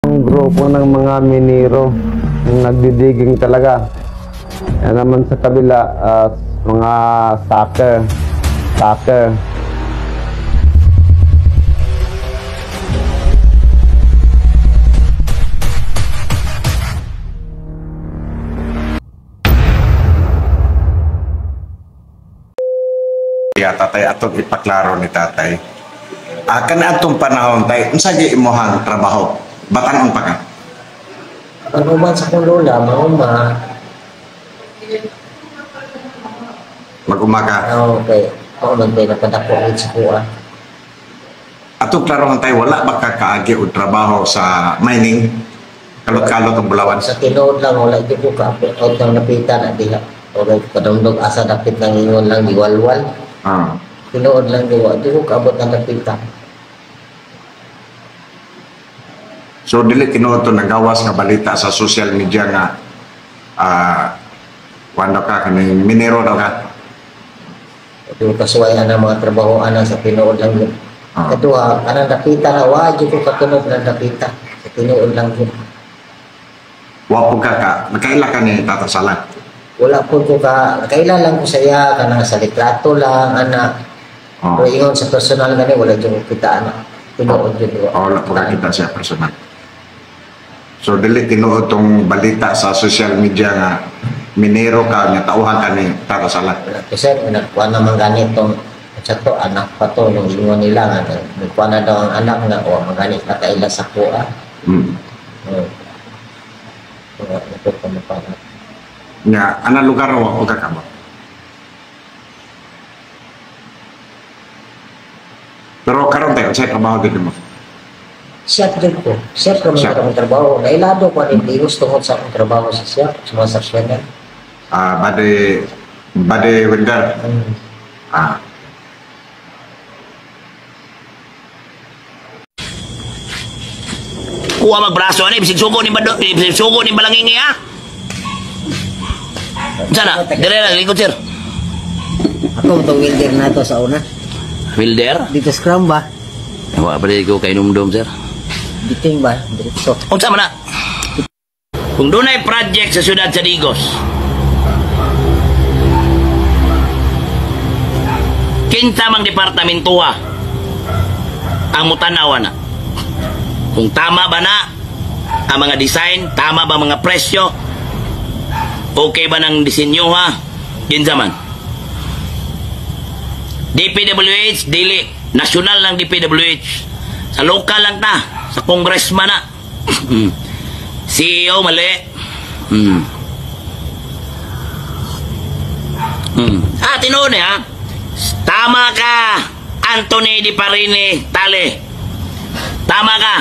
Ang grupo ng mga minero nagdidiging talaga. Yan naman sa kabila, mga soccer. Ya, tatay atong ipaklaro ni tatay. Kana atong panahon tay, unsa di imong trabaho? Batan-on pa ka? Ano man sa kong lola, mauma. Mag-umaga. Okay. Ako lang tayo napadako ulit sa kuha. Atong klaro tay, wala ba ka kaagi o trabaho sa mining? Kalot-kalot ang bulawan. Sa tinood lang, wala ito ko ka-out ng napitan at diha. O kadamdog asa dapit ng ingon lang, diwalwal. Tinood lang diwa, di ko kaabot ng napitan. So dili tinuod to nagawas nga balita sa social media nga wanda ka kaning minero daw ka. Di ko kasuwayan ang mga trabahoan sa tinood lang yun. Kadua, kanang napitan na, di ko katunog ng napitan. Sa tinood lang yun. Wa po ka, nakaila ka ni Tata Sala. Wala po ko kailan lang ko saya, kanang sa litrato lang, anak. Pero ingon sa personal gani, wala dyan kita, anak. Tinood yun. Wala po ka kita siya personal. So dili tinuod tong balita sa social media nga minero ka nga tauhan ka ni Tata Sala. Kasi nagkuha naman ganitong sa to, anak pa to, nung ingon nila nga, nagkuha na daw ang anak nga, o maganit na kaila sa kuha. Ito pa na pa. Nga, anong lugar o kakabot? Pero karon tayo, sa trabaho din mo? Chef din po. Chef naman ka akong trabaho. Nailado ko hindi gusto ko sa akong trabaho sa chef. Sumasakyan yan. Bade welder? Kuha magbraso ani bisig sugo ni balangingi ha. Sana, dire lang likod sir. Ako itong welder na ito sa una. Wilder? Dito scrum ba? Wa pa ko kay numdum sir. Biting ba? Diretso. Unsa man na? Kung dunay project sa siyudad sa Digos, kinsa mang departamentuha ang mutanawa na. Kung tama ba na ang mga design, tama ba mga presyo, okay ba ng disenyo ha? Kinsa man. DPWH, dili. Nasyonal lang DPWH. Sa lokal lang ta. Sa congressman na. CEO, mali. Tinoon ha. Tama ka, Anthony Di Parini Tale. Tama ka.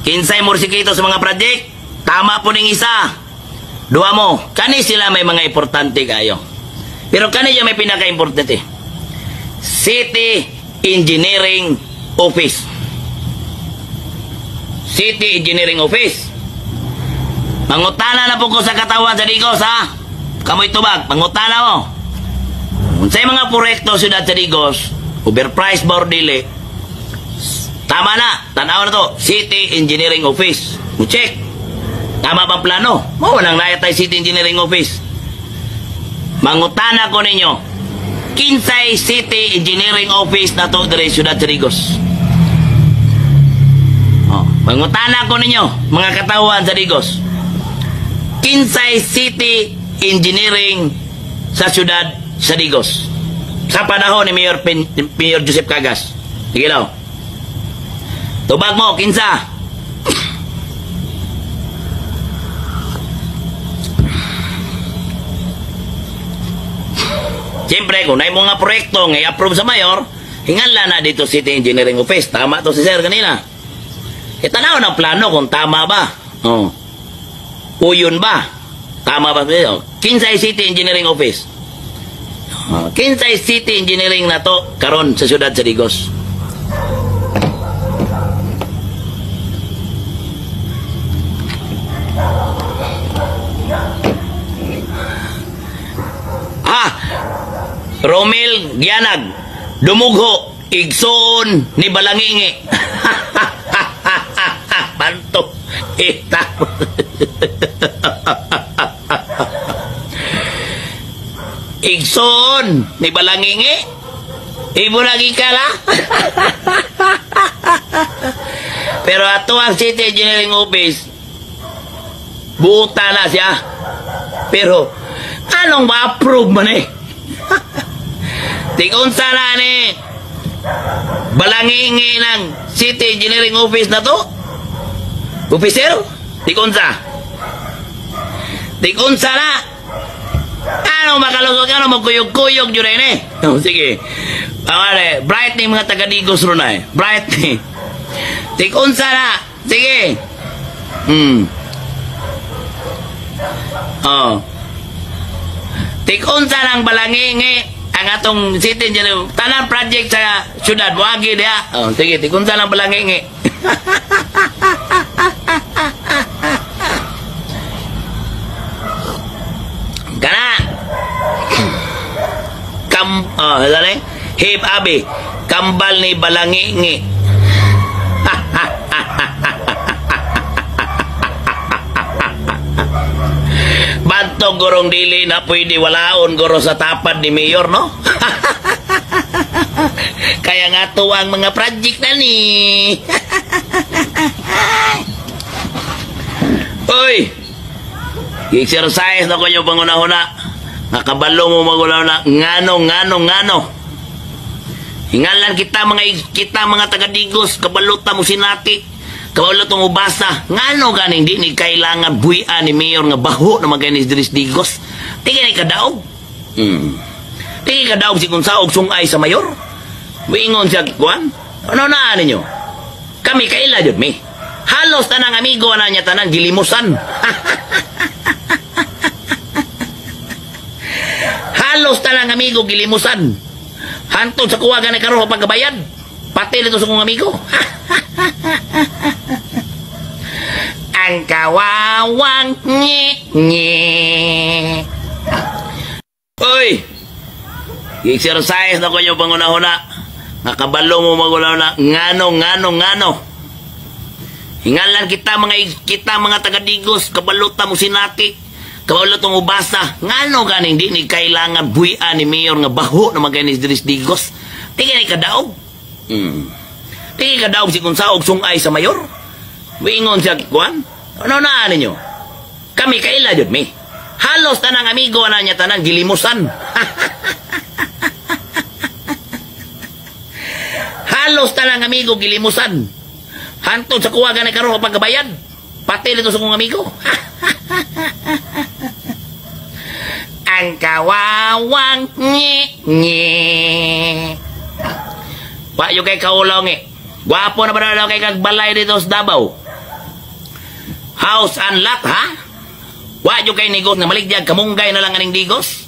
Kinsay morsikito sa mga project. Tama po ning isa. Dua mo. Kani sila may mga importante kayo. Pero kani yung may pinaka-importante. City Engineering Office. City Engineering Office. Mangutana na po ko sa katawan sa Digos ha. Kamoy tubag. Mangutana mo. Unsay mga proyekto siyudad sa Digos, overpriced ba or dili? Tama na. Tanaw na to. City Engineering Office. Check. Tama bang plano? Nang nayatay City Engineering Office. Mangutana ko ninyo. Kinsay City Engineering Office na to dire siyudad sa Digos. Mangutana ko ninyo, mga katawan sa Digos. Kinsay City Engineering sa siyudad sa Digos. Sa panahon ni Mayor Joseph Cagas. Sige daw. Tubag mo, kinsa? Siyempre, kung na yung mga proyekto nga i-approve sa mayor, hinganla na dito City Engineering Office. Tama to si Sir kanina. Tanaw ng plano kung tama ba. Uyon ba? Tama ba? Kinsay City Engineering Office. Kinsay City Engineering na to karon sa siyudad sa Digos. Romel Gianag, Dumugho, Igsoon ni Balangingi. Banto. Ita. Igsoon ni Balangingi. Ibo lagi ka la. Pero ato ang City Engineering Office, buta na siya. Pero anong ma-approve man eh? Tikon sana ni Balangingi ng City Engineering Office na to? Officer? Tikon sa? Tikon sana? Ano makalusog? Ano magkuyog-kuyog yun rin eh? Oh, sige. Bright ni mga taga-Digos ron na eh. Bright ni. Tikon sana? Sige. Oh. Tikon sana ang Balangingi ang atong City Engineering tanang project sa syudad wagi dia. Oh, sige, tikon sana ang Balangingi. Kana. Hip abi, kambal ni Balangingi. Bantog gorong dili na pwede walaon goro sa tapad ni Mayor, no? Kaya nga tuwang mga project na ni. Uy! I-exercise na ko yung panguna-huna. Nakabalo mo maguna-huna. Ngano. Hingalan kita mga taga-Digos. Kabaluta mo sinati. Kabaluta mo basa. Ngano ganing di ni kailangan buhian ni Mayor nga baho na maganis diris Digos. Tingin ni kadaog. Tingin kadaog si kung saog sungay sa Mayor. Buingon siya kikuan. Ano na ninyo? Kami kaila jud mi. Halos tanang amigo na niya tanang gilimusan. Halos tanang amigo gilimusan. Hantod sa kuwagan na karoon pagkabayad. Pati nito sa kong amigo. Ang kawawang nye. Uy! I-exercise na ko yung panguna-huna. Nakabalo mo maguna-huna. Ngano. Hingalan kita mga taga-Digos. Kabaluta mo sinati. Kabaluta mo basa. Ngano ganing di ni kailangan buhian ni Mayor nga baho na maganis diris Digos. Tingin ni kadaog. Tingin kadaog si kung saog sungay sa Mayor. Buingon siya kikuan. Ano na ninyo? Kami kaila jud mi. Halos tanang amigo na niya tanang gilimusan. Halos tanang amigo gilimusan. Hantod sa kuwagan na karoon pagkabayad. Pati nito sa kong amigo. Ang kawawang nye. Payo kay kaulaw ngi. Gwapo na ba daw kay kagbalay dito sa Davao? House and lot, ha? Wajo kay Digos na maligdyag kamunggay na lang aning Digos?